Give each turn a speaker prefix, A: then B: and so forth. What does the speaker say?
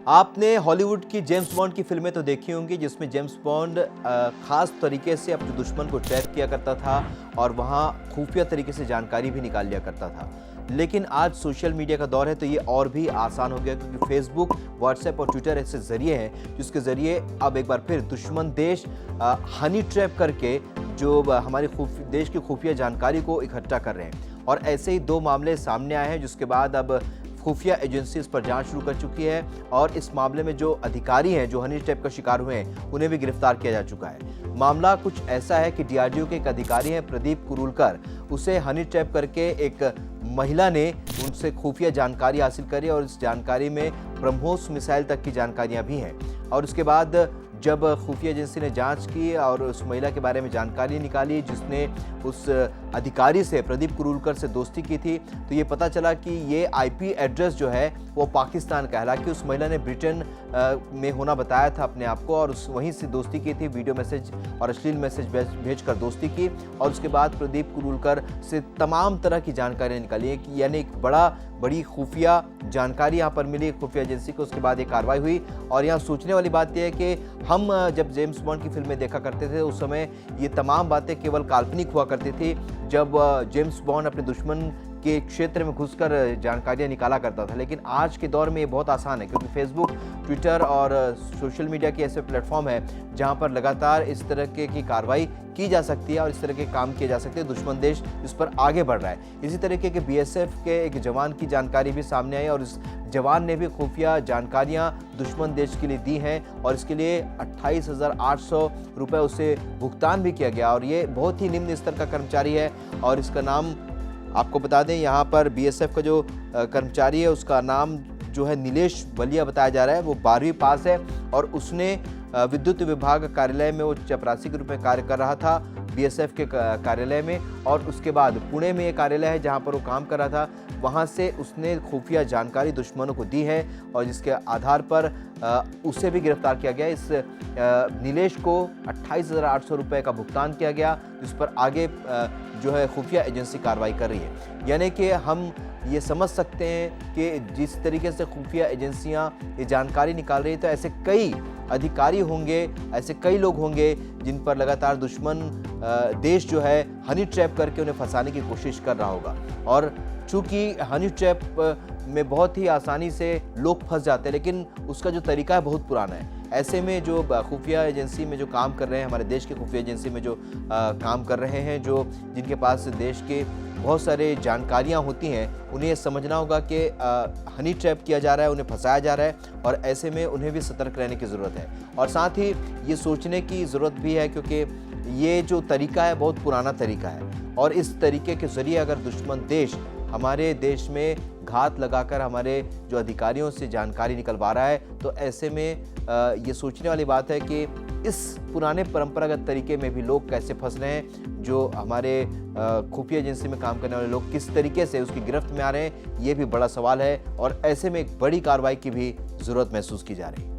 A: आपने हॉलीवुड की James bond की फिल्में तो देखी होंगी, जिसमें जेम्स बॉन्ड खास तरीके से अपने दुश्मन को ट्रैप किया करता था और वहाँ खुफिया तरीके से जानकारी भी निकाल लिया करता था। लेकिन आज सोशल मीडिया का दौर है तो ये और भी आसान हो गया, क्योंकि फेसबुक, व्हाट्सएप और ट्विटर ऐसे जरिए हैं जिसके ज़रिए अब एक बार फिर दुश्मन देश हनी ट्रैप करके जो हमारी देश की खुफिया जानकारी को इकट्ठा कर रहे हैं। और ऐसे ही 2 मामले सामने आए हैं, जिसके बाद अब खुफिया एजेंसी इस पर जांच शुरू कर चुकी है और इस मामले में जो अधिकारी हैं जो हनी ट्रैप का शिकार हुए हैं उन्हें भी गिरफ्तार किया जा चुका है। मामला कुछ ऐसा है कि डीआरडीओ के एक अधिकारी हैं प्रदीप कुरुलकर, उसे हनी ट्रैप करके एक महिला ने उनसे खुफिया जानकारी हासिल करी और इस जानकारी में ब्रह्मोस मिसाइल तक की जानकारियां भी हैं। और उसके बाद जब खुफिया एजेंसी ने जांच की और उस महिला के बारे में जानकारी निकाली जिसने उस अधिकारी से, प्रदीप कुरुलकर से दोस्ती की थी, तो ये पता चला कि ये आईपी एड्रेस जो है वो पाकिस्तान का है। हालांकि उस महिला ने ब्रिटेन में होना बताया था अपने आप को और वहीं से दोस्ती की थी, वीडियो मैसेज और अश्लील मैसेज भेजकर दोस्ती की। और उसके बाद प्रदीप कुरुलकर से तमाम तरह की जानकारियाँ निकाली, यानी एक बड़ी खुफिया जानकारी यहाँ पर मिली खुफिया एजेंसी को। उसके बाद एक कार्रवाई हुई और यहाँ सोचने वाली बात यह है कि हम जब जेम्स बॉन्ड की फिल्में देखा करते थे उस समय ये तमाम बातें केवल काल्पनिक हुआ करती थी, जब जेम्स बॉन्ड अपने दुश्मन के क्षेत्र में घुसकर जानकारियां निकाला करता था। लेकिन आज के दौर में ये बहुत आसान है, क्योंकि फेसबुक, ट्विटर और सोशल मीडिया के ऐसे प्लेटफॉर्म है जहां पर लगातार इस तरह की कार्रवाई की जा सकती है और इस तरह के काम किए जा सकते हैं। दुश्मन देश इस पर आगे बढ़ रहा है। इसी तरीके के बीएसएफ के एक जवान की जानकारी भी सामने आई और इस जवान ने भी खुफिया जानकारियां दुश्मन देश के लिए दी हैं और इसके लिए 28,800 रुपये उसे भुगतान भी किया गया। और ये बहुत ही निम्न स्तर का कर्मचारी है और इसका नाम आपको बता दें, यहाँ पर बीएसएफ का जो कर्मचारी है उसका नाम जो है नीलेश बलिया बताया जा रहा है। वो 12वीं पास है और उसने विद्युत विभाग कार्यालय में वो चपरासी के रूप में कार्य कर रहा था बीएसएफ के कार्यालय में। और उसके बाद पुणे में एक कार्यालय है जहाँ पर वो काम कर रहा था, वहाँ से उसने खुफिया जानकारी दुश्मनों को दी है और जिसके आधार पर उसे भी गिरफ्तार किया गया। इस नीलेश को 28,800 रुपये का भुगतान किया गया, जिस पर आगे जो है खुफिया एजेंसी कार्रवाई कर रही है। यानी कि हम ये समझ सकते हैं कि जिस तरीके से खुफिया एजेंसियां ये जानकारी निकाल रही है तो ऐसे कई अधिकारी होंगे, ऐसे कई लोग होंगे जिन पर लगातार दुश्मन देश जो है हनी ट्रैप करके उन्हें फंसाने की कोशिश कर रहा होगा। और चूँकि हनी ट्रैप में बहुत ही आसानी से लोग फंस जाते हैं, लेकिन उसका जो तरीका है बहुत पुराना है। ऐसे में जो खुफिया एजेंसी में जो काम कर रहे हैं, हमारे देश के खुफिया एजेंसी में जो काम कर रहे हैं, जो जिनके पास देश के बहुत सारे जानकारियां होती हैं, उन्हें ये समझना होगा कि हनी ट्रैप किया जा रहा है, उन्हें फंसाया जा रहा है और ऐसे में उन्हें भी सतर्क रहने की ज़रूरत है। और साथ ही ये सोचने की ज़रूरत भी है, क्योंकि ये जो तरीका है बहुत पुराना तरीका है और इस तरीके के ज़रिए अगर दुश्मन देश हमारे देश में घात लगाकर हमारे जो अधिकारियों से जानकारी निकलवा रहा है, तो ऐसे में ये सोचने वाली बात है कि इस पुराने परंपरागत तरीके में भी लोग कैसे फंस रहे हैं। जो हमारे खुफिया एजेंसी में काम करने वाले लोग किस तरीके से उसकी गिरफ्त में आ रहे हैं, ये भी बड़ा सवाल है और ऐसे में एक बड़ी कार्रवाई की भी ज़रूरत महसूस की जा रही है।